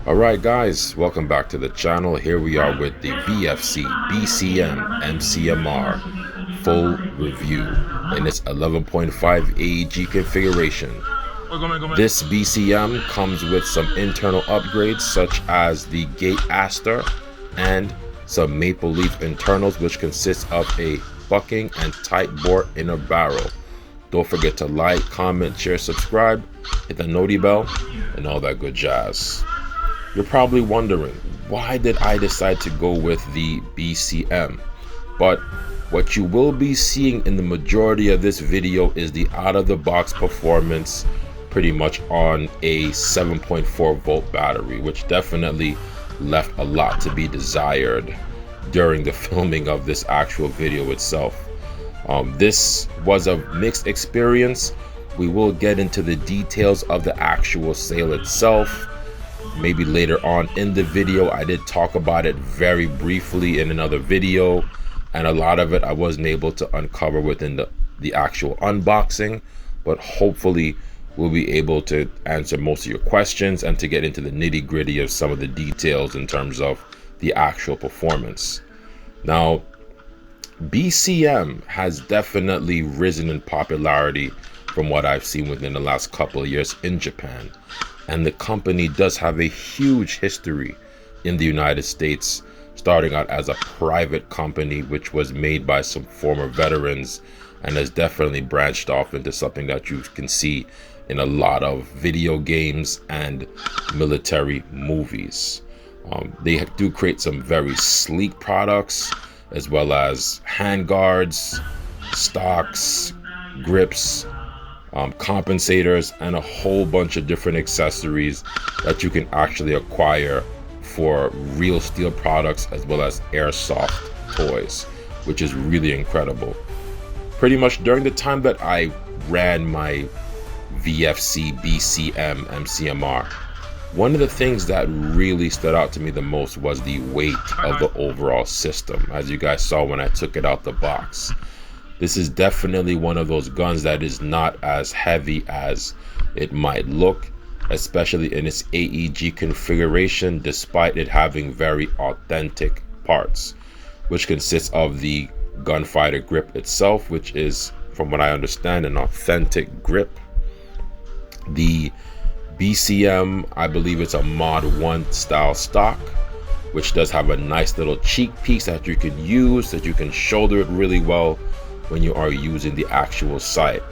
Alright guys, welcome back to the channel. Here we are with the VFC BCM MCMR full review in its 11.5 AEG configuration. This BCM comes with some internal upgrades such as the gate Aster and some maple leaf internals, which consists of a bucking and tight bore inner barrel. Don't forget to like, comment, share, subscribe, hit the noti bell, and all that good jazz. You're probably wondering, why did I decide to go with the BCM? But what you will be seeing in the majority of this video is the out-of-the-box performance pretty much on a 7.4 volt battery, which definitely left a lot to be desired during the filming of this actual video itself. This was a mixed experience. We will get into the details of the actual sale itself maybe later on in the video. I did talk about it very briefly in another video, and a lot of it I wasn't able to uncover within the actual unboxing, but hopefully we'll be able to answer most of your questions and to get into the nitty-gritty of some of the details in terms of the actual performance. Now, BCM has definitely risen in popularity from what I've seen within the last couple of years in Japan. And the company does have a huge history in the United States, starting out as a private company which was made by some former veterans and has definitely branched off into something that you can see in a lot of video games and military movies. They do create some very sleek products, as well as handguards, stocks, grips, compensators, and a whole bunch of different accessories that you can actually acquire for real steel products as well as airsoft toys, which is really incredible. Pretty much during the time that I ran my VFC BCM MCMR, one of the things that really stood out to me the most was the weight of the overall system, as you guys saw when I took it out the box. This is definitely one of those guns that is not as heavy as it might look, especially in its AEG configuration, despite it having very authentic parts, which consists of the gunfighter grip itself, which is, from what I understand, an authentic grip. The BCM, I believe it's a Mod 1 style stock, which does have a nice little cheek piece that you can use, that you can shoulder it really well when you are using the actual sight.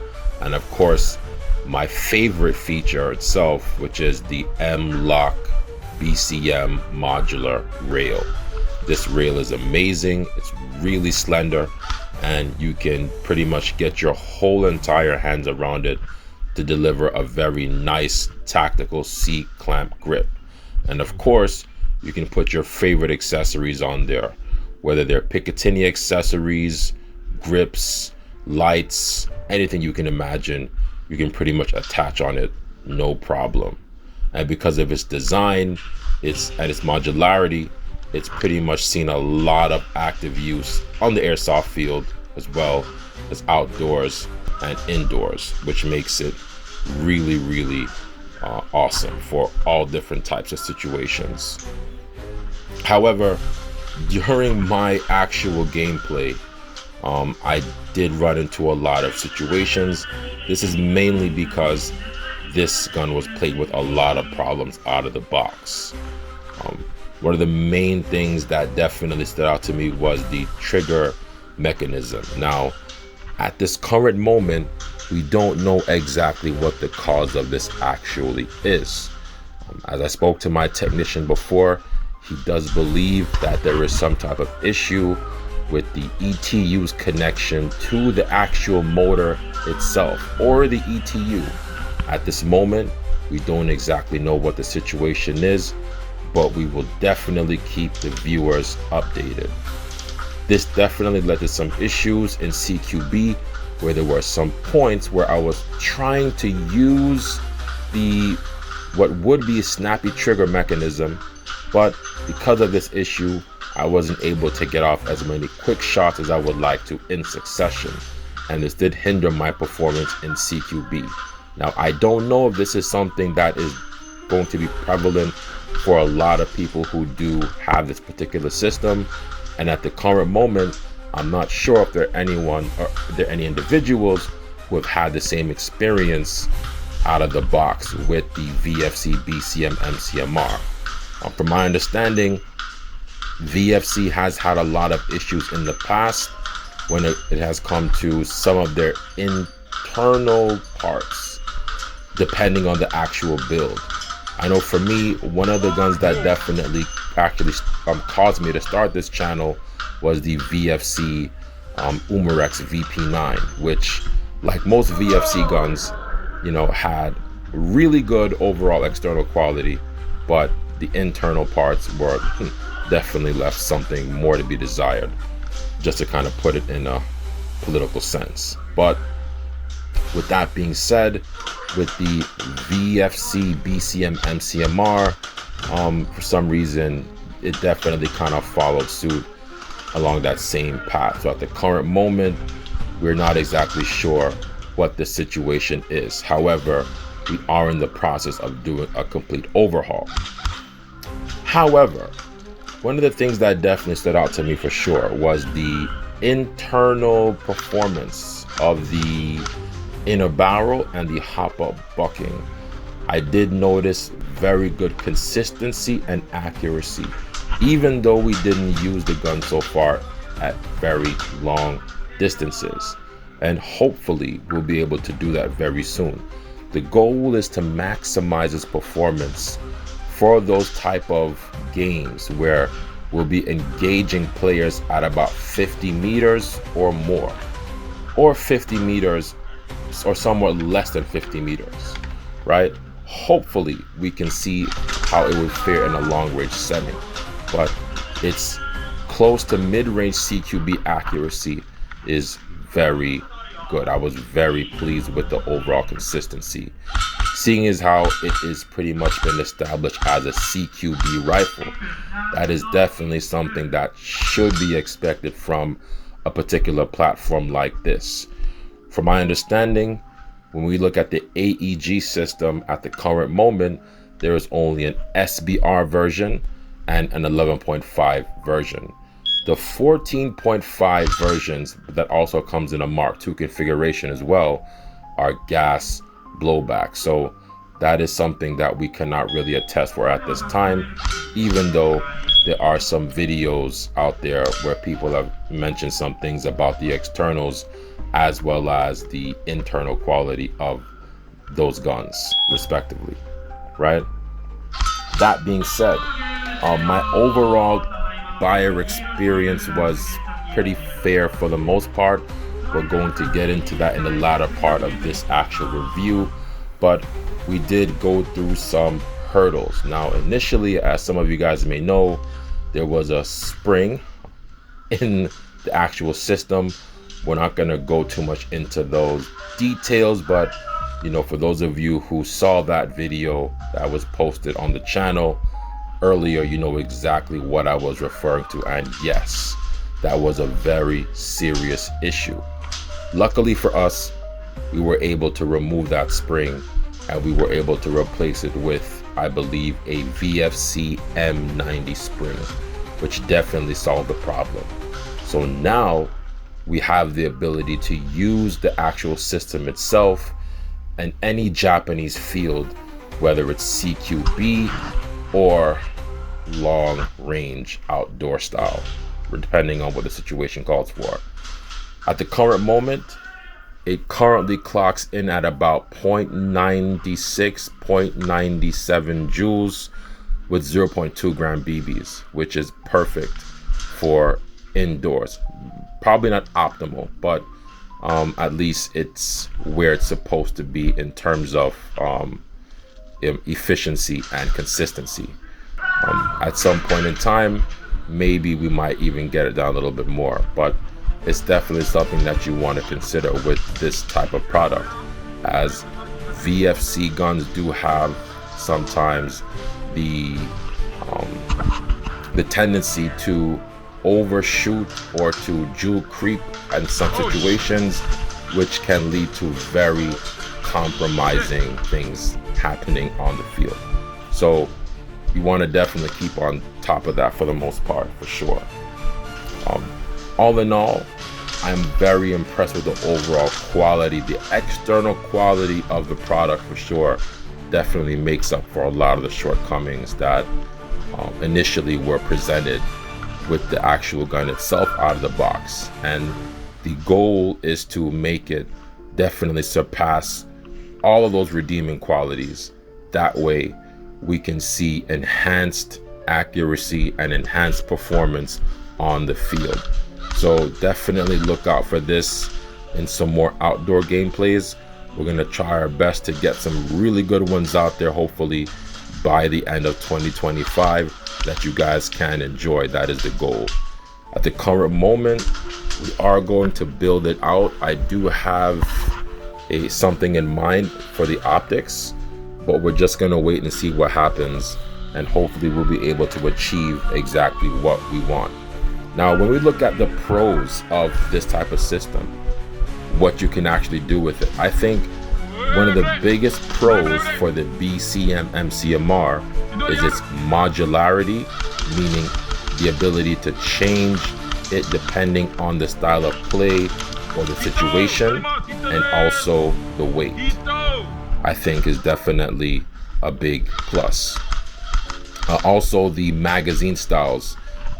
And of course, my favorite feature itself, which is the M-Lock BCM modular rail. This rail is amazing. It's really slender, and you can pretty much get your whole entire hands around it to deliver a very nice tactical C-clamp grip. And of course, you can put your favorite accessories on there, whether they're Picatinny accessories, grips, lights, anything you can imagine, you can pretty much attach on it, no problem. And because of its design, and its modularity, it's pretty much seen a lot of active use on the airsoft field, as well as outdoors and indoors, which makes it really awesome for all different types of situations. However, during my actual gameplay, I did run into a lot of situations. This is mainly because this gun was played with a lot of problems out of the box. One of the main things that definitely stood out to me was the trigger mechanism. Now, at this current moment, we don't know exactly what the cause of this actually is. As I spoke to my technician before, he does believe that there is some type of issue with the ETU's connection to the actual motor itself, or the ETU. At this moment, we don't exactly know what the situation is, but we will definitely keep the viewers updated. This definitely led to some issues in CQB, where there were some points where I was trying to use what would be a snappy trigger mechanism, but because of this issue, I wasn't able to get off as many quick shots as I would like to in succession, and this did hinder my performance in CQB. Now, I don't know if this is something that is going to be prevalent for a lot of people who do have this particular system. And at the current moment, I'm not sure if there are any individuals who have had the same experience out of the box with the VFC BCM MCMR. From my understanding, VFC has had a lot of issues in the past when it has come to some of their internal parts, depending on the actual build. I know for me, one of the guns that definitely actually caused me to start this channel was the VFC Umarex VP9, which, like most VFC guns, you know, had really good overall external quality, but the internal parts were definitely left something more to be desired, just to kind of put it in a political sense. But with that being said, with the VFC BCM MCMR, for some reason it definitely kind of followed suit along that same path. So at the current moment, we're not exactly sure what the situation is. However, we are in the process of doing a complete overhaul. However, one of the things that definitely stood out to me for sure was the internal performance of the inner barrel and the hop-up bucking. I did notice very good consistency and accuracy, even though we didn't use the gun so far at very long distances. And hopefully we'll be able to do that very soon. The goal is to maximize its performance for those type of games where we'll be engaging players at about 50 meters or more, or 50 meters or somewhat less than 50 meters, right? Hopefully we can see how it would fare in a long range setting, but it's close to mid-range CQB accuracy is very good. I was very pleased with the overall consistency, seeing as how it is pretty much been established as a CQB rifle. That is definitely something that should be expected from a particular platform like this. From my understanding, when we look at the AEG system at the current moment, there is only an SBR version and an 11.5 version. The 14.5 versions that also comes in a Mark II configuration as well are gas blowback. So that is something that we cannot really attest for at this time, even though there are some videos out there where people have mentioned some things about the externals as well as the internal quality of those guns respectively, right? That being said, my overall buyer experience was pretty fair for the most part. We're going to get into that in the latter part of this actual review, but we did go through some hurdles. Now initially, as some of you guys may know, there was a spring in the actual system. We're not going to go too much into those details, but you know, for those of you who saw that video that was posted on the channel earlier, you know exactly what I was referring to. And yes, that was a very serious issue. Luckily for us, we were able to remove that spring and we were able to replace it with, I believe, a VFC M90 spring, which definitely solved the problem. So now we have the ability to use the actual system itself in any Japanese field, whether it's CQB or long range outdoor style, depending on what the situation calls for. At the current moment, it currently clocks in at about 0.96, 0.97 joules with 0.2 gram BBs, which is perfect for indoors. Probably not optimal, but at least it's where it's supposed to be in terms of efficiency and consistency. At some point in time, maybe we might even get it down a little bit more, but it's definitely something that you want to consider with this type of product, as VFC guns do have sometimes the tendency to overshoot or to joule creep in some situations, which can lead to very compromising things happening on the field. So you want to definitely keep on top of that for the most part, for sure. All in all, I'm very impressed with the overall quality. The external quality of the product, for sure, definitely makes up for a lot of the shortcomings that initially were presented with the actual gun itself out of the box. And the goal is to make it definitely surpass all of those redeeming qualities. That way we can see enhanced accuracy and enhanced performance on the field. So definitely look out for this in some more outdoor gameplays. We're going to try our best to get some really good ones out there, hopefully by the end of 2025, that you guys can enjoy. That is the goal. At the current moment, we are going to build it out. I do have something in mind for the optics, but we're just going to wait and see what happens, and hopefully we'll be able to achieve exactly what we want. Now, when we look at the pros of this type of system, what you can actually do with it, I think one of the biggest pros for the BCM MCMR is its modularity, meaning the ability to change it depending on the style of play or the situation, and also the weight, I think is definitely a big plus. Also, the magazine styles.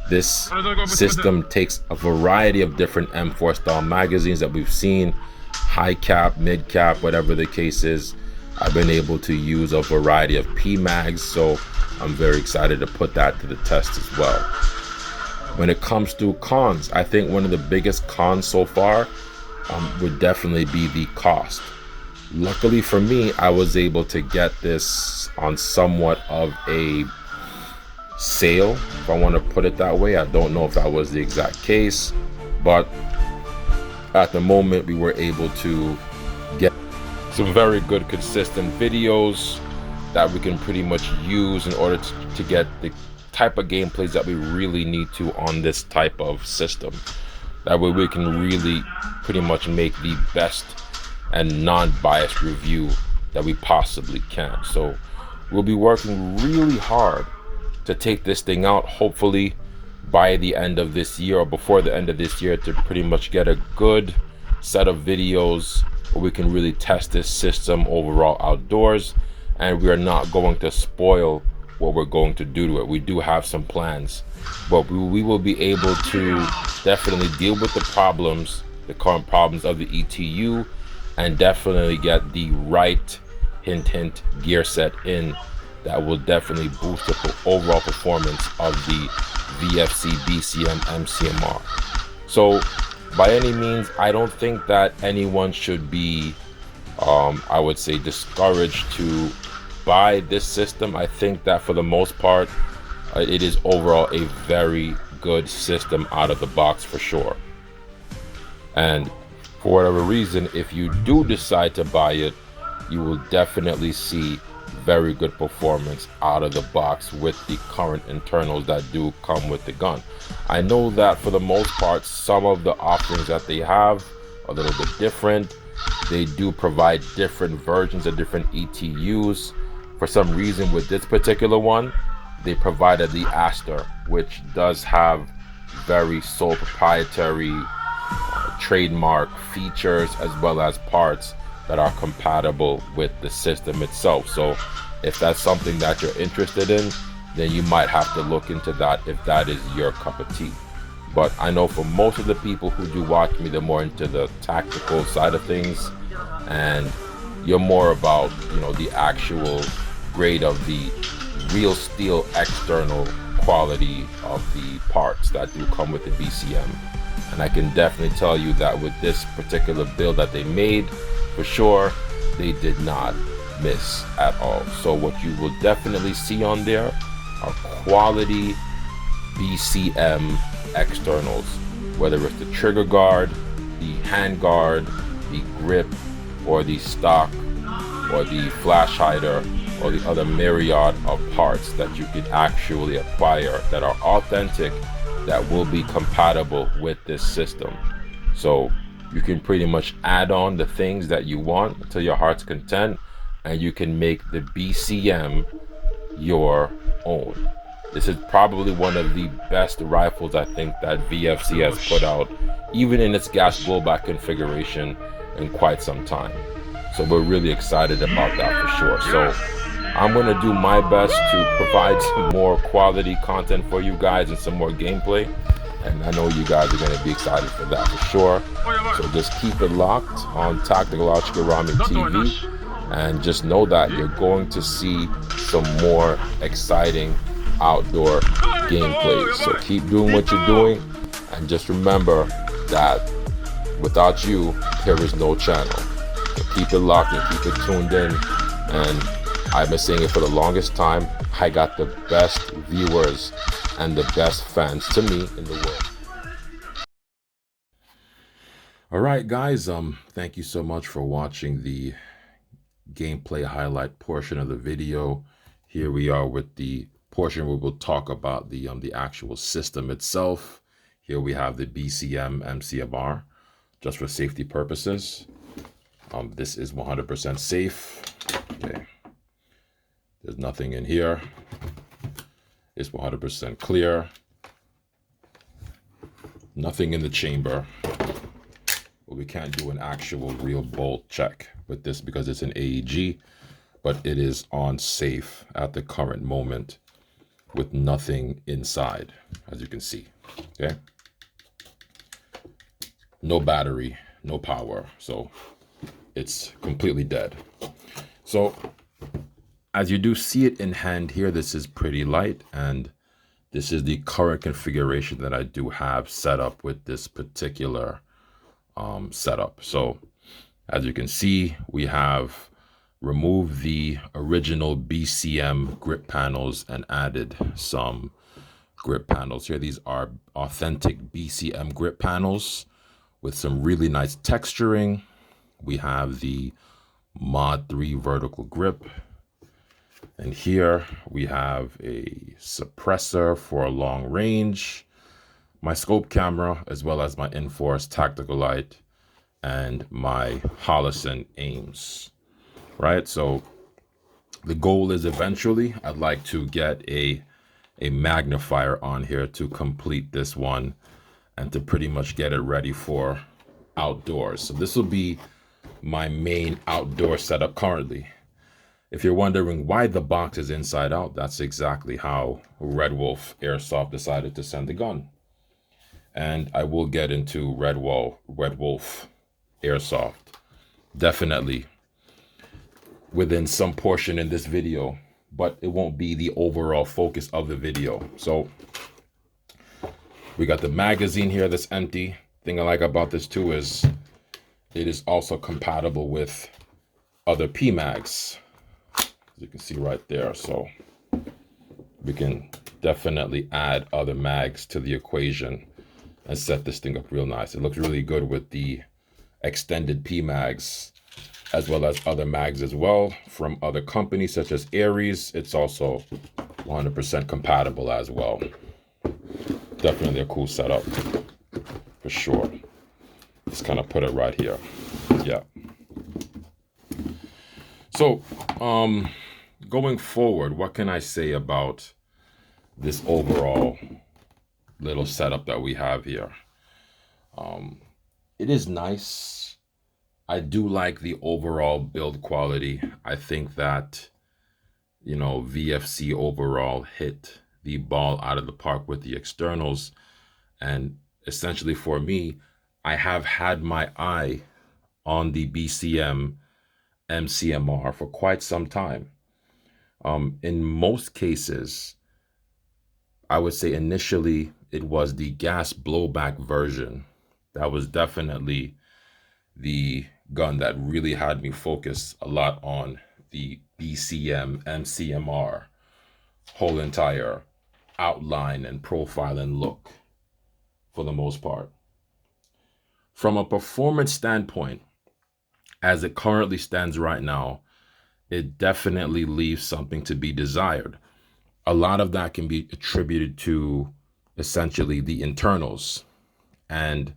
This system takes a variety of different M4 style magazines that we've seen, high cap, mid cap, whatever the case is. I've been able to use a variety of P mags, so I'm very excited to put that to the test as well. When it comes to cons, I think one of the biggest cons so far would definitely be the cost. Luckily for me, I was able to get this on somewhat of a sale, if I want to put it that way. I don't know if that was the exact case, but at the moment we were able to get some very good consistent videos that we can pretty much use in order to get the type of gameplays that we really need to on this type of system. That way we can really pretty much make the best and non-biased review that we possibly can. So we'll be working really hard to take this thing out, hopefully by the end of this year or before the end of this year, to pretty much get a good set of videos where we can really test this system overall outdoors, and we are not going to spoil what we're going to do to it. We do have some plans, but we will be able to definitely deal with the problems, the current problems of the ETU, and definitely get the right hint gear set in that will definitely boost the overall performance of the VFC BCM MCMR. So by any means, I don't think that anyone should be I would say discouraged to buy this system. I think that for the most part it is overall a very good system out of the box, for sure. And for whatever reason, if you do decide to buy it, you will definitely see very good performance out of the box with the current internals that do come with the gun. I know that for the most part, some of the offerings that they have are a little bit different. They do provide different versions of different ETUs. For some reason with this particular one, they provided the Aster, which does have very sole proprietary trademark features as well as parts that are compatible with the system itself. So if that's something that you're interested in, then you might have to look into that if that is your cup of tea. But I know for most of the people who do watch me, they're more into the tactical side of things, and you're more about, you know, the actual grade of the real steel external quality of the parts that do come with the BCM. And I can definitely tell you that with this particular build that they made, for sure, they did not miss at all. So what you will definitely see on there are quality BCM externals, whether it's the trigger guard, the hand guard, the grip, or the stock, or the flash hider, or the other myriad of parts that you can actually acquire that are authentic, that will be compatible with this system. So you can pretty much add on the things that you want to your heart's content, and you can make the BCM your own. This is probably one of the best rifles I think that VFC has put out, even in its gas blowback configuration, in quite some time. So we're really excited about that for sure. So I'm going to do my best to provide some more quality content for you guys and some more gameplay. And I know you guys are going to be excited for that for sure. So just keep it locked on Tactical Rami TV. And just know that you're going to see some more exciting outdoor gameplay. So keep doing what you're doing. And just remember that without you, there is no channel. So keep it locked and keep it tuned in. And I've been saying it for the longest time. I got the best viewers and the best fans to me in the world. All right, guys. Thank you so much for watching the gameplay highlight portion of the video. Here we are with the portion where we'll talk about the actual system itself. Here we have the BCM MCMR, just for safety purposes. This is 100% safe. Okay. There's nothing in here. It's 100% clear. Nothing in the chamber. Well, we can't do an actual real bolt check with this because it's an AEG, but it is on safe at the current moment with nothing inside, as you can see. Okay. No battery, no power. So it's completely dead. So as you do see it in hand here, this is pretty light, and this is the current configuration that I do have set up with this particular setup. So as you can see, we have removed the original BCM grip panels and added some grip panels here. These are authentic BCM grip panels with some really nice texturing. We have the Mod 3 vertical grip. And here we have a suppressor for long range, my scope camera, as well as my Inforce tactical light and my Holosun aims, right? So the goal is eventually I'd like to get a magnifier on here to complete this one and to pretty much get it ready for outdoors. So this will be my main outdoor setup currently. If you're wondering why the box is inside out, that's exactly how Red Wolf Airsoft decided to send the gun. And I will get into Red Wolf Airsoft definitely within some portion in this video, but it won't be the overall focus of the video. So we got the magazine here that's empty. Thing I like about this too is it is also compatible with other PMags, as you can see right there. So we can definitely add other mags to the equation and set this thing up real nice. It looks really good with the extended PMags, as well as other mags as well from other companies such as Aries. It's also 100% compatible as well. Definitely a cool setup for sure. Just kind of put it right here. Yeah. So going forward, what can I say about this overall little setup that we have here? It is nice. I do like the overall build quality. I think that, you know, VFC overall hit the ball out of the park with the externals. And essentially for me, I have had my eye on the BCM MCMR for quite some time. In most cases, I would say initially it was the gas blowback version. That was definitely the gun that really had me focus a lot on the BCM MCMR whole entire outline and profile and look for the most part. From a performance standpoint, as it currently stands right now, it definitely leaves something to be desired. A lot of that can be attributed to essentially the internals. And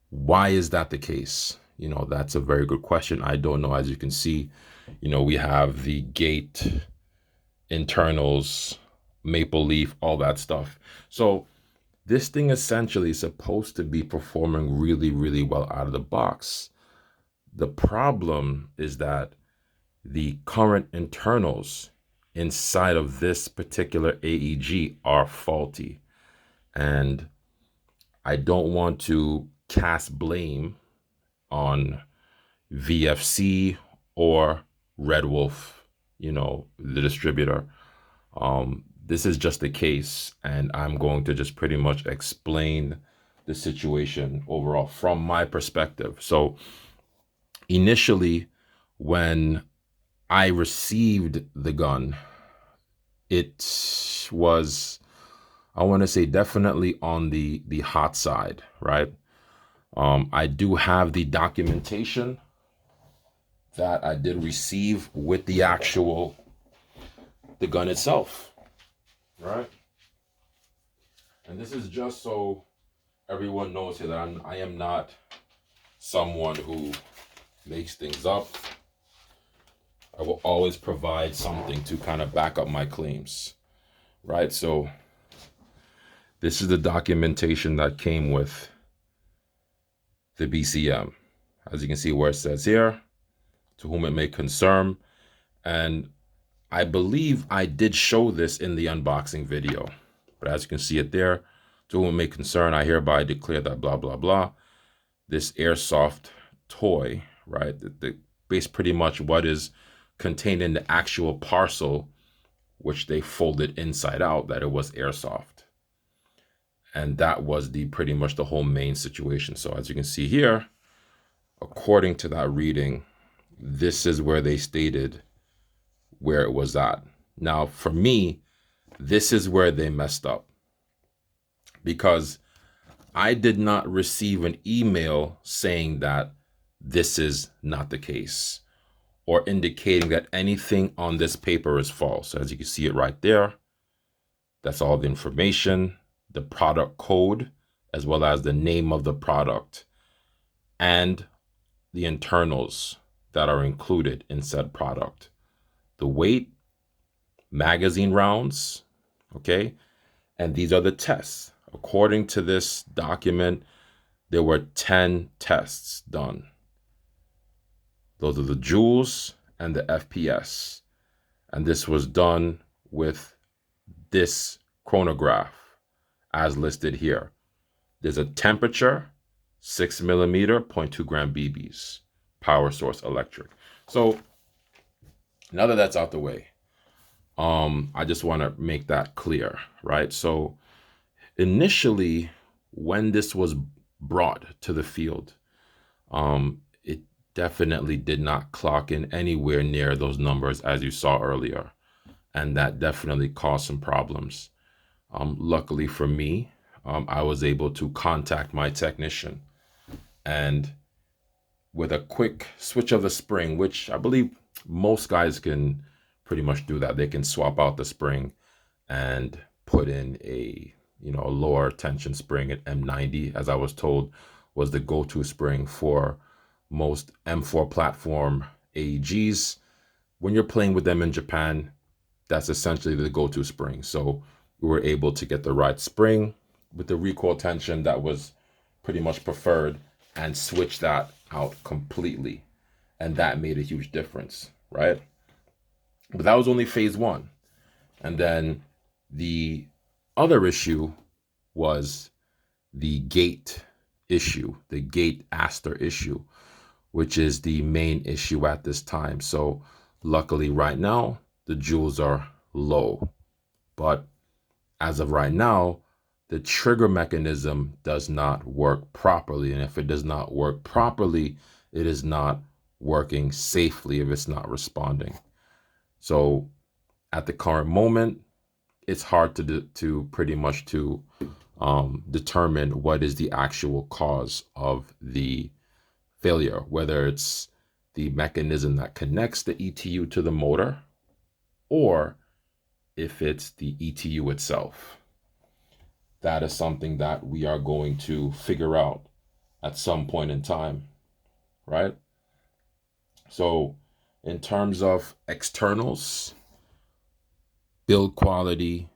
why is that the case? You know, that's a very good question. I don't know. As you can see, you know, we have the gate internals, maple leaf, all that stuff. So this thing essentially is supposed to be performing really, really well out of the box. The problem is that the current internals inside of this particular AEG are faulty. And I don't want to cast blame on VFC or Red Wolf, the distributor. This is just the case, and I'm going to just pretty much explain the situation overall from my perspective. So initially, when I received the gun, it was, I want to say, definitely on the hot side, right? I do have the documentation that I did receive with the gun itself, right? And this is just so everyone knows here that I am not someone who makes things up. I will always provide something to kind of back up my claims, right? So this is the documentation that came with the BCM. As you can see where it says here, to whom it may concern. And I believe I did show this in the unboxing video, but as you can see it there, to whom it may concern, I hereby declare that blah, blah, blah. This airsoft toy, right? The base pretty much what is contained in the actual parcel, which they folded inside out, that it was airsoft. And that was pretty much the whole main situation. So as you can see here, according to that reading, this is where they stated where it was at. Now, for me, this is where they messed up, because I did not receive an email saying that this is not the case or indicating that anything on this paper is false. As you can see it right there, that's all the information, the product code, as well as the name of the product and the internals that are included in said product. The weight, magazine rounds, okay? And these are the tests. According to this document, there were 10 tests done. Those are the joules and the FPS. And this was done with this chronograph as listed here. There's a temperature, 6mm, 0.2 gram BBs, power source electric. So now that that's out the way, I just want to make that clear, right? So initially, when this was brought to the field, it definitely did not clock in anywhere near those numbers as you saw earlier. And that definitely caused some problems. Luckily for me, I was able to contact my technician, and with a quick switch of the spring, which I believe most guys can pretty much do that. They can swap out the spring and put in a lower tension spring at M90, as I was told was the go-to spring for most M4 platform AEGs. When you're playing with them in Japan, that's essentially the go-to spring. So we were able to get the right spring with the recoil tension that was pretty much preferred and switch that out completely. And that made a huge difference, right? But that was only phase one. And then the other issue was the gate issue, the gate Aster issue, which is the main issue at this time. So luckily right now, the joules are low. But as of right now, the trigger mechanism does not work properly. And if it does not work properly, it is not working safely if it's not responding. So at the current moment, it's hard to pretty much determine what is the actual cause of the failure, whether it's the mechanism that connects the ETU to the motor or if it's the ETU itself. That is something that we are going to figure out at some point in time, right? So in terms of externals, build quality,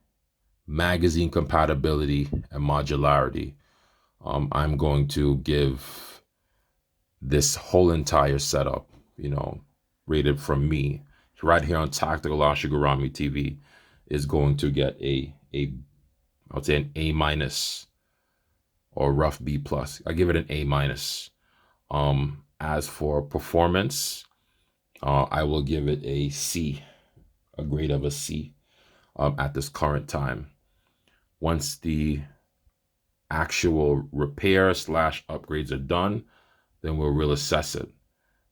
magazine compatibility, and modularity. I'm going to give this whole entire setup, rated from me, right here on Tactical Ashigurami TV, is going to get I would say an A minus or rough B plus. I give it an A minus. As for performance, I will give it a C, a grade of a C, at this current time. Once the actual repair slash upgrades are done, then we'll reassess it.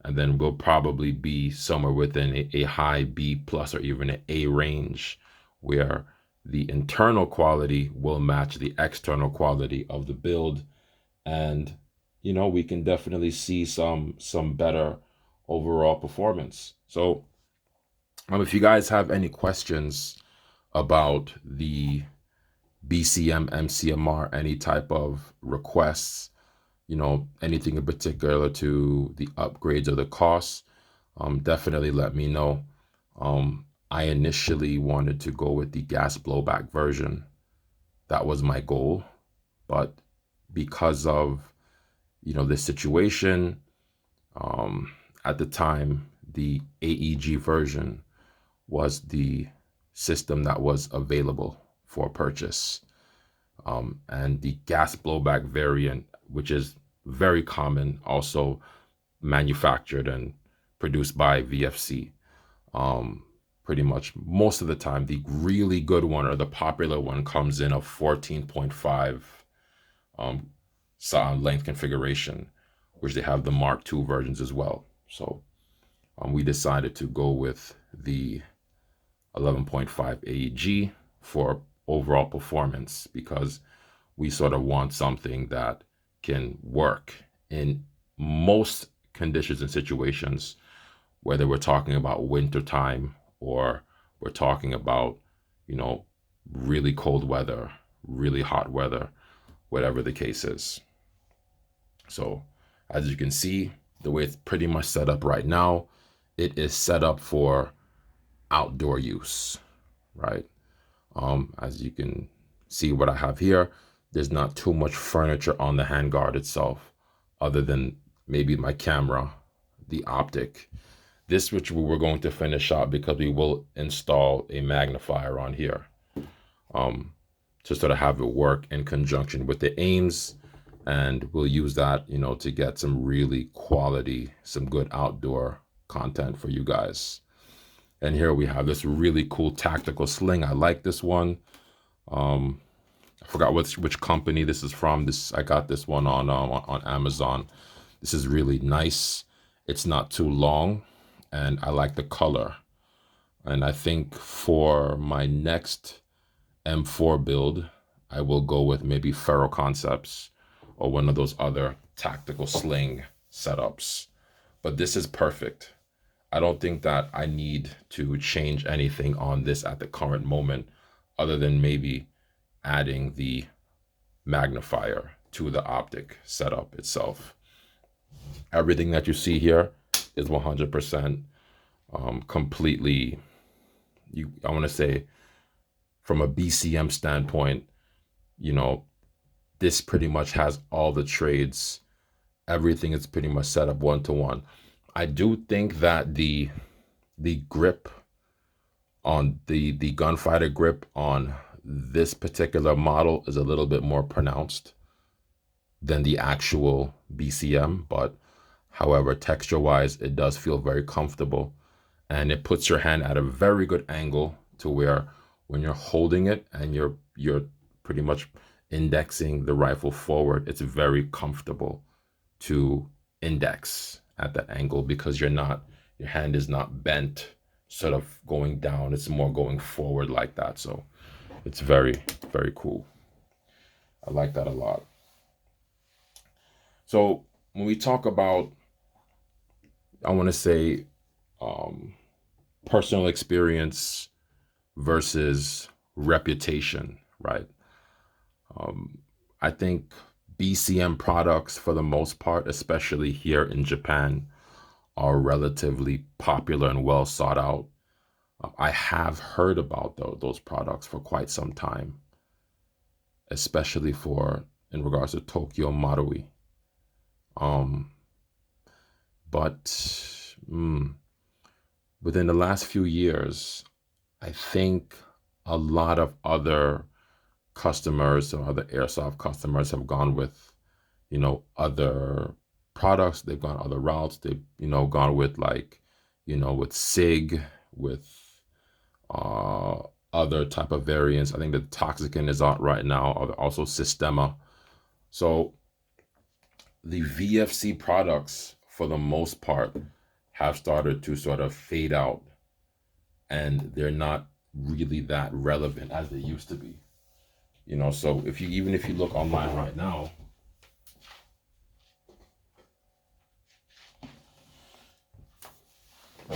And then we'll probably be somewhere within a high B plus or even an A range, where the internal quality will match the external quality of the build. And, we can definitely see some better overall performance. So if you guys have any questions about the BCM, MCMR, any type of requests, anything in particular to the upgrades or the costs, definitely let me know. I initially wanted to go with the gas blowback version. That was my goal. But because of, this situation, at the time, the AEG version was the system that was available for purchase. And the gas blowback variant, which is very common, also manufactured and produced by VFC. Pretty much most of the time, the really good one or the popular one comes in a 14.5 sound length configuration, which they have the Mark II versions as well. So we decided to go with the 11.5 AEG for overall performance, because we sort of want something that can work in most conditions and situations, whether we're talking about winter time or we're talking about, really cold weather, really hot weather, whatever the case is. So as you can see, the way it's pretty much set up right now, it is set up for outdoor use, right? As you can see what I have here, there's not too much furniture on the handguard itself, other than maybe my camera, the optic. This, which we were going to finish up because we will install a magnifier on here, to sort of have it work in conjunction with the aims. And we'll use that, to get some really quality, some good outdoor content for you guys. And here we have this really cool tactical sling. I like this one. I forgot which company this is from. I got this one on Amazon. This is really nice. It's not too long, and I like the color. And I think for my next M4 build, I will go with maybe Ferro Concepts or one of those other tactical sling setups. But this is perfect. I don't think that I need to change anything on this at the current moment, other than maybe adding the magnifier to the optic setup itself. Everything that you see here is 100% completely, I want to say, from a BCM standpoint, this pretty much has all the trades. Everything is pretty much set up one-to-one. I do think that the grip on the gunfighter grip on this particular model is a little bit more pronounced than the actual BCM, but however, texture-wise, it does feel very comfortable, and it puts your hand at a very good angle to where when you're holding it and you're pretty much indexing the rifle forward, it's very comfortable to index at that angle, because your hand is not bent sort of going down, it's more going forward like that. So it's very, very cool. I like that a lot. So when we talk about, I want to say, personal experience versus reputation, right? I think BCM products, for the most part, especially here in Japan, are relatively popular and well sought out. I have heard about those products for quite some time, especially in regards to Tokyo Marui. Um, but within the last few years, I think a lot of other customers or other airsoft customers have gone with, other products. They've gone other routes. They've, gone with with SIG, with uh, other type of variants. I think the Toxicant is out right now, also Systema. So the VFC products, for the most part, have started to sort of fade out, and they're not really that relevant as they used to be. So even if you look online right now,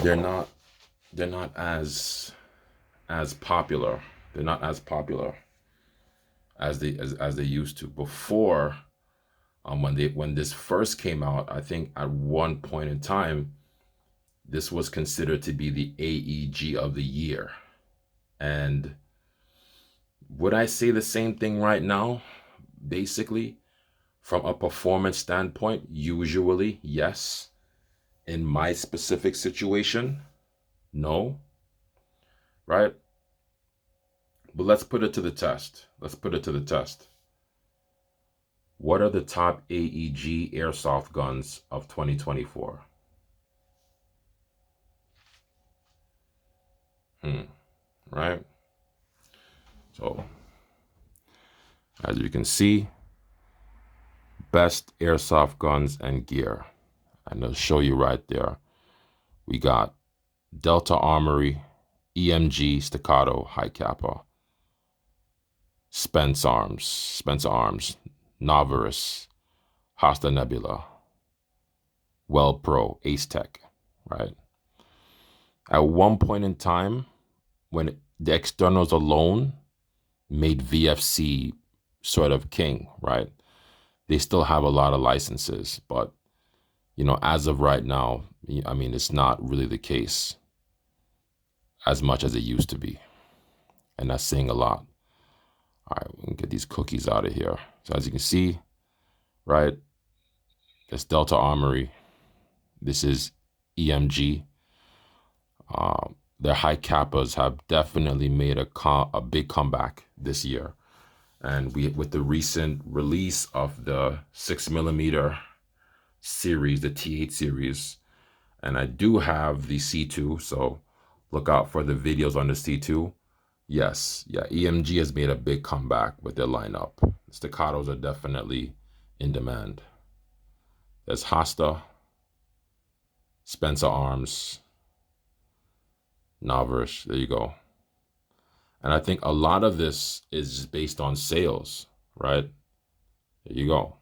they're not as popular. They're not as popular as they used to before. When this first came out, I think at one point in time, this was considered to be the AEG of the year. And would I say the same thing right now? Basically, from a performance standpoint, usually yes. In my specific situation, no. Right? But let's put it to the test. What are the top AEG airsoft guns of 2024? Right? So, as you can see, best airsoft guns and gear. And I'll show you right there. We got Delta Armory, EMG Staccato High Kappa, Spencer Arms, Novarus, Hasta Nebula, Well Pro, Ace Tech, right? At one point in time, when the externals alone made VFC sort of king, right? They still have a lot of licenses, but as of right now, I mean, it's not really the case as much as it used to be. And that's saying a lot. All right, we can get these cookies out of here. So as you can see, right, that's Delta Armory. This is EMG. Their high kappas have definitely made a big comeback this year. And with the recent release of the 6mm series, the T8 series, and I do have the C2, so look out for the videos on the C2. Yes, yeah, EMG has made a big comeback with their lineup. Staccatos are definitely in demand. There's Hasta, Spencer Arms, Novarus, there you go. And I think a lot of this is based on sales, right? There you go.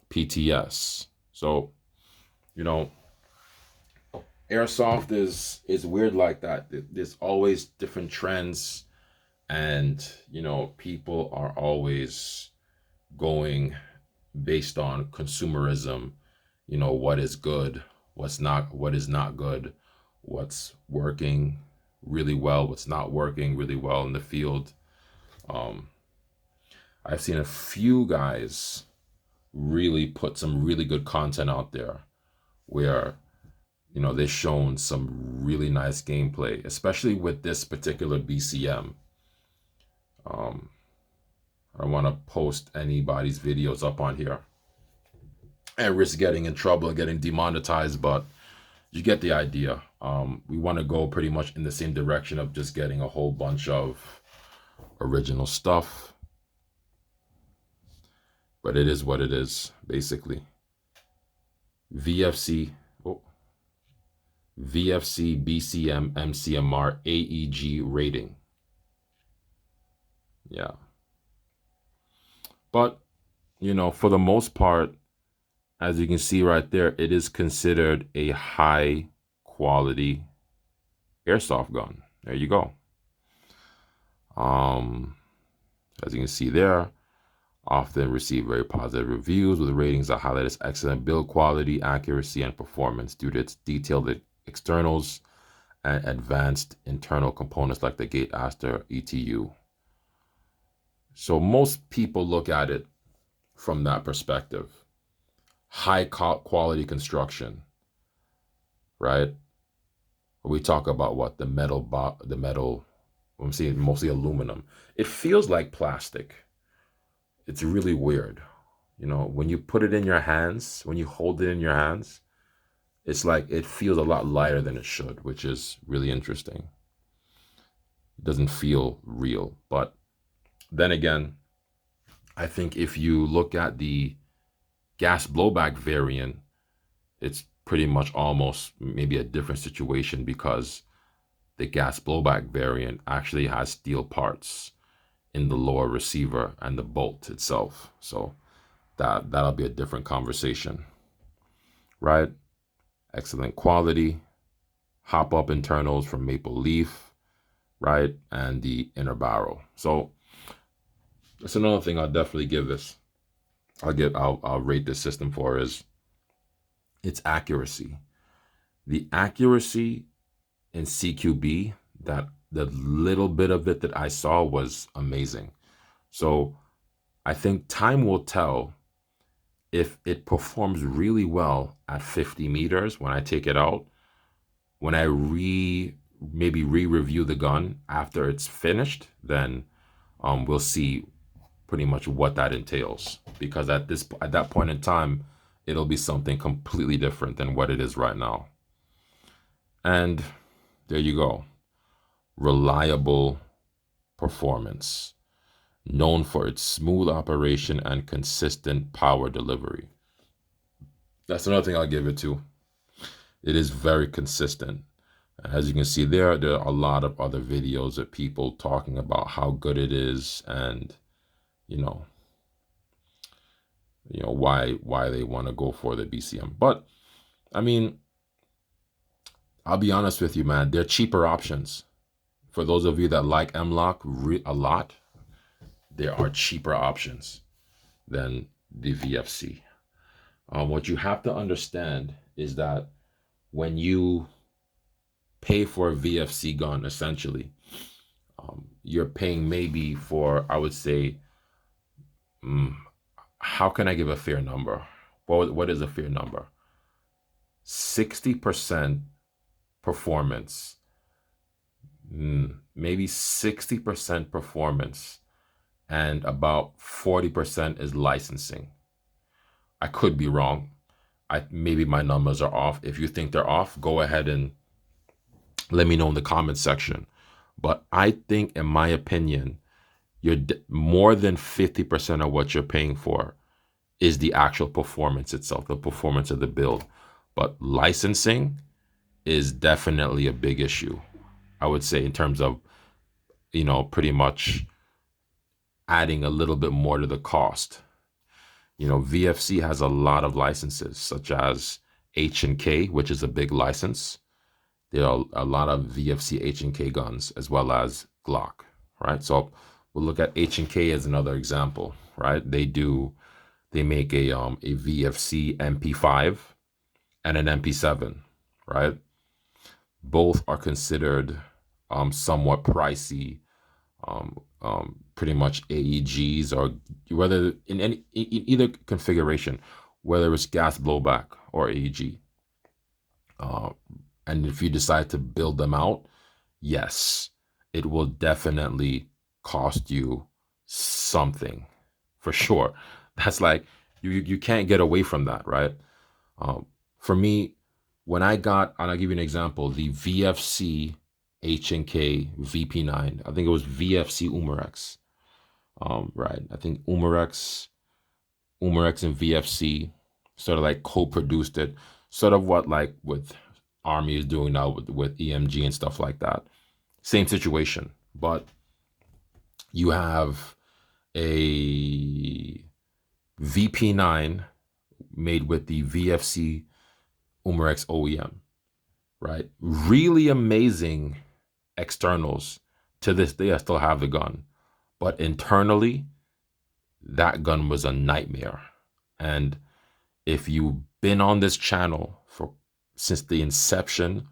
PTS. So, airsoft is weird like that. There's always different trends, and people are always going based on consumerism. What is good, what is not good, what's working really well, what's not working really well in the field. I've seen a few guys really put some really good content out there where they've shown some really nice gameplay, especially with this particular BCM. I don't want to post anybody's videos up on here and risk getting in trouble and getting demonetized, but you get the idea. We want to go pretty much in the same direction of just getting a whole bunch of original stuff. But it is what it is, basically. VFC, BCM, MCMR, AEG rating. Yeah. But, for the most part, as you can see right there, it is considered a high quality airsoft gun. There you go. As you can see there, often receive very positive reviews with ratings that highlight its excellent build quality, accuracy, and performance due to its detailed externals and advanced internal components like the gate Aster ETU. So most people look at it from that perspective. High quality construction, right? We talk about what the metal, I'm seeing mostly aluminum. It feels like plastic. It's really weird. You know, when you put it in your hands, when you hold it in your hands, it's like it feels a lot lighter than it should, which is really interesting. It doesn't feel real. But then again, I think if you look at the gas blowback variant, it's pretty much almost maybe a different situation, because the gas blowback variant actually has steel parts in the lower receiver and the bolt itself. So that'll be a different conversation, right? Excellent quality, hop up internals from Maple Leaf, right? And the inner barrel. So that's another thing I'll definitely give this. I'll rate this system for is its accuracy. The accuracy in CQB, that the little bit of it that I saw was amazing. So I think time will tell if it performs really well at 50 meters when I take it out. When I maybe re-review the gun after it's finished, then we'll see pretty much what that entails, because at that point in time, it'll be something completely different than what it is right now. And there you go. Reliable performance, known for its smooth operation and consistent power delivery. That's another thing I'll give it to. It is very consistent. As you can see there are a lot of other videos of people talking about how good it is, and you know why they want to go for the BCM. But I mean, I'll be honest with you, man, they're cheaper options. For those of you that like M-LOK a lot, there are cheaper options than the VFC. What you have to understand is that when you pay for a VFC gun, essentially, you're paying maybe for, I would say, how can I give a fair number? What is a fair number? 60% performance, maybe 60% performance, and about 40% is licensing. I could be wrong. Maybe my numbers are off. If you think they're off, go ahead and let me know in the comment section. But I think, in my opinion, you're more than 50% of what you're paying for is the actual performance itself, the performance of the build. But licensing is definitely a big issue, I would say, in terms of, pretty much adding a little bit more to the cost. VFC has a lot of licenses, such as H&K, which is a big license. There are a lot of VFC H&K guns, as well as Glock, right? So we'll look at H&K as another example, right? They make a VFC MP5 and an MP7, right? Both are considered somewhat pricey, pretty much AEGs, or whether in either configuration, whether it's gas blowback or AEG. And if you decide to build them out, yes, it will definitely cost you something, for sure. That's like, you can't get away from that, right? For me, when I'll give you an example, the VFC H&K VP9, I think it was VFC Umarex, right? I think Umarex and VFC sort of like co-produced it, sort of what like with Army is doing now with EMG and stuff like that. Same situation, but you have a VP9 made with the VFC Umarex OEM, right? Really amazing externals. To this day, I still have the gun, but internally, that gun was a nightmare. And if you've been on this channel since the inception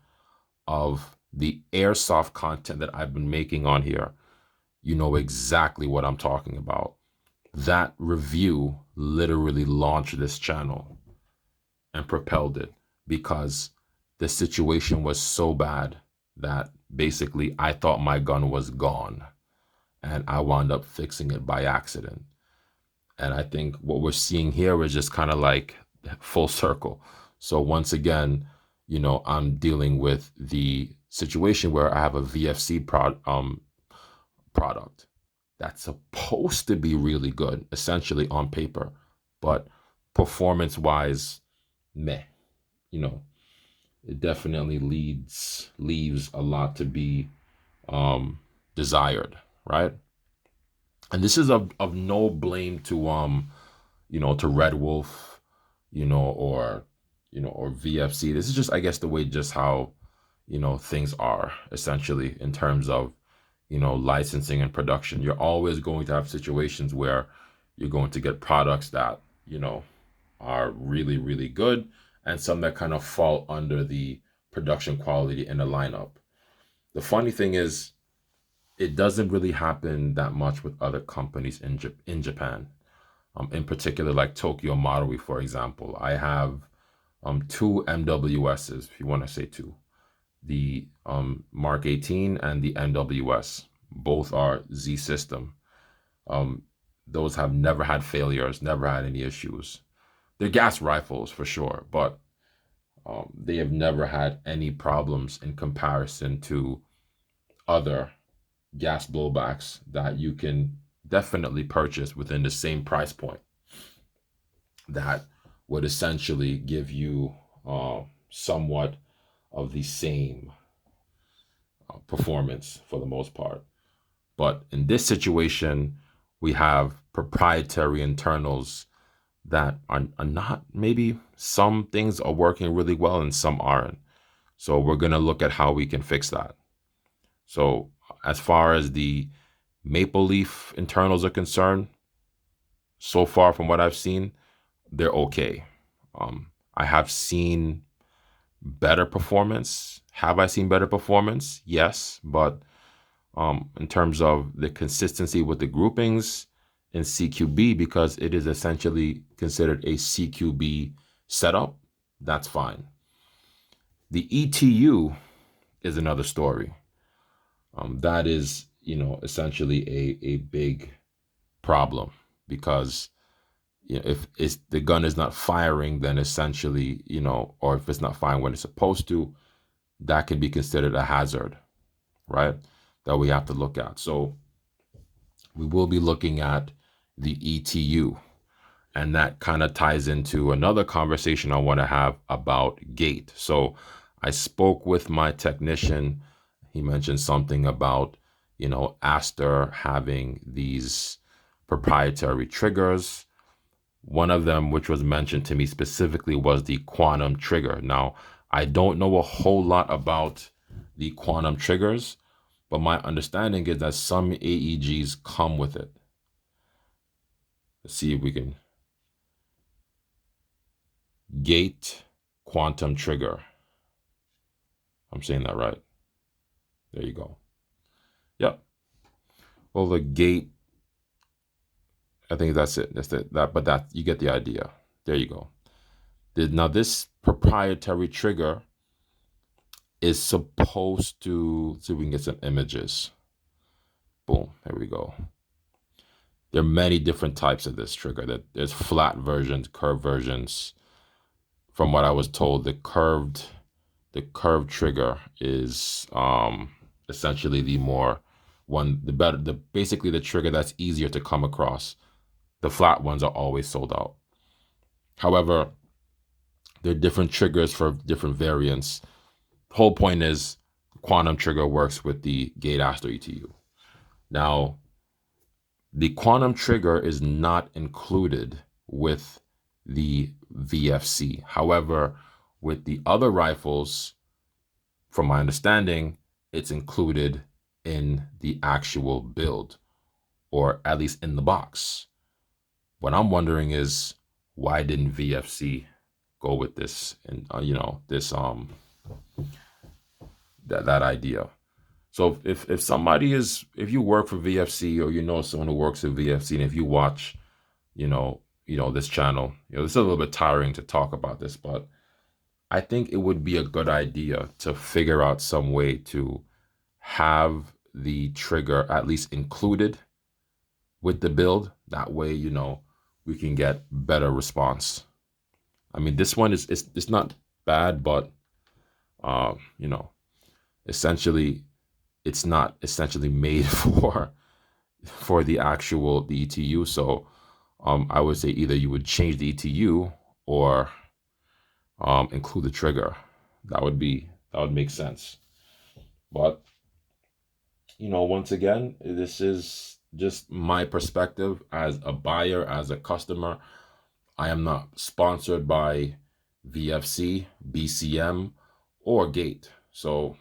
of the airsoft content that I've been making on here, you know exactly what I'm talking about. That review literally launched this channel and propelled it, because the situation was so bad that basically I thought my gun was gone, and I wound up fixing it by accident. And I think what we're seeing here is just kind of like full circle. So once again, you know, I'm dealing with the situation where I have a VFC product that's supposed to be really good, essentially on paper, but performance-wise, meh. You know, it definitely leaves a lot to be desired, right? And this is of no blame to you know, to Red Wolf, you know, or VFC. This is just, I guess, the way just how, you know, things are essentially in terms of, you know, licensing and production. You're always going to have situations where you're going to get products that, you know, are really, really good, and some that kind of fall under the production quality in the lineup. The funny thing is, it doesn't really happen that much with other companies in Japan. In particular, like Tokyo Marui, for example. I have two MWSs, if you want to say two. The Mark 18 and the MWS. Both are Z system. Those have never had failures, never had any issues. They're gas rifles for sure, but they have never had any problems in comparison to other gas blowbacks that you can definitely purchase within the same price point that would essentially give you somewhat of the same performance for the most part. But in this situation, we have proprietary internals that are not, maybe some things are working really well and some aren't. So we're going to look at how we can fix that. So as far as the Maple Leaf internals are concerned, so far from what I've seen, they're okay. I have seen better performance. Have I seen better performance? Yes, but in terms of the consistency with the groupings in CQB, because it is essentially considered a CQB setup, that's fine. The ETU is another story. That is, you know, essentially a big problem, because you know, if the gun is not firing, then essentially, you know, or if it's not firing when it's supposed to, that can be considered a hazard, right? That we have to look at. So we will be looking at the ETU, and that kind of ties into another conversation I want to have about gate. So I spoke with my technician. He mentioned something about, you know, Aster having these proprietary triggers. One of them, which was mentioned to me specifically, was the quantum trigger. Now, I don't know a whole lot about the quantum triggers, but my understanding is that some AEGs come with it. Let's see if we can. Gate quantum trigger. I'm saying that right. There you go. Yep. Well, the gate, I think that's it. But that you get the idea. There you go. Now this proprietary trigger is supposed to, see if we can get some images. Boom, there we go. There are many different types of this trigger. There's flat versions, curved versions. From what I was told, the curved trigger is essentially basically the trigger that's easier to come across. The flat ones are always sold out. However, there are different triggers for different variants. The whole point is quantum trigger works with the gate Aster ETU. Now, the quantum trigger is not included with the VFC. However, with the other rifles, from my understanding, it's included in the actual build, or at least in the box. What I'm wondering is, why didn't VFC go with this, and that idea. So if somebody is, if you work for VFC, or you know someone who works at VFC, and if you watch, this channel, it's a little bit tiring to talk about this, but I think it would be a good idea to figure out some way to have the trigger at least included with the build. That way, we can get better response. I mean, this one is it's not bad, but uh, you know, essentially, it's not essentially made for the actual the ETU. So I would say either you would change the ETU or include the trigger. That would make sense. But once again, this is just my perspective as a buyer, as a customer. I am not sponsored by VFC, BCM, or Gate. So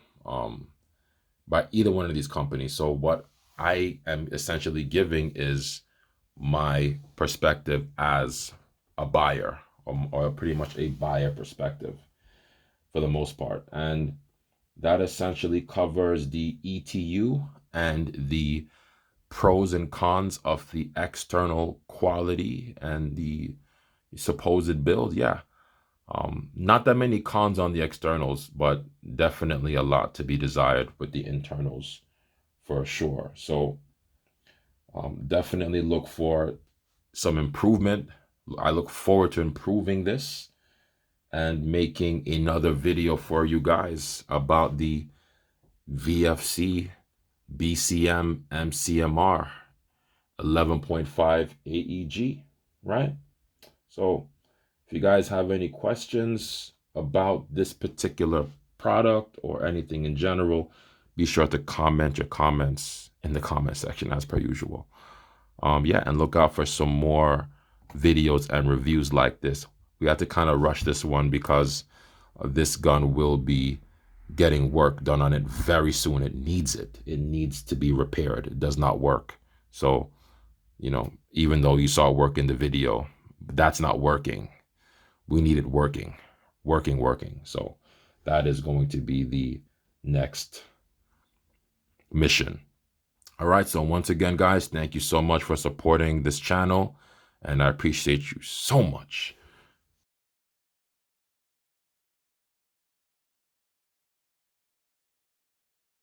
by either one of these companies. So what I am essentially giving is my perspective as a buyer, or pretty much a buyer perspective for the most part. And that essentially covers the ETU and the pros and cons of the external quality and the supposed build. Yeah. Not that many cons on the externals, but definitely a lot to be desired with the internals for sure. So definitely look for some improvement. I look forward to improving this and making another video for you guys about the VFC BCM MCMR 11.5 AEG, right? So if you guys have any questions about this particular product or anything in general, be sure to comment your comments in the comment section as per usual. And look out for some more videos and reviews like this. We had to kind of rush this one because this gun will be getting work done on it very soon. It needs it. It needs to be repaired. It does not work. So, even though you saw work in the video, that's not working. We need it working. So that is going to be the next mission. All right. So once again, guys, thank you so much for supporting this channel. And I appreciate you so much.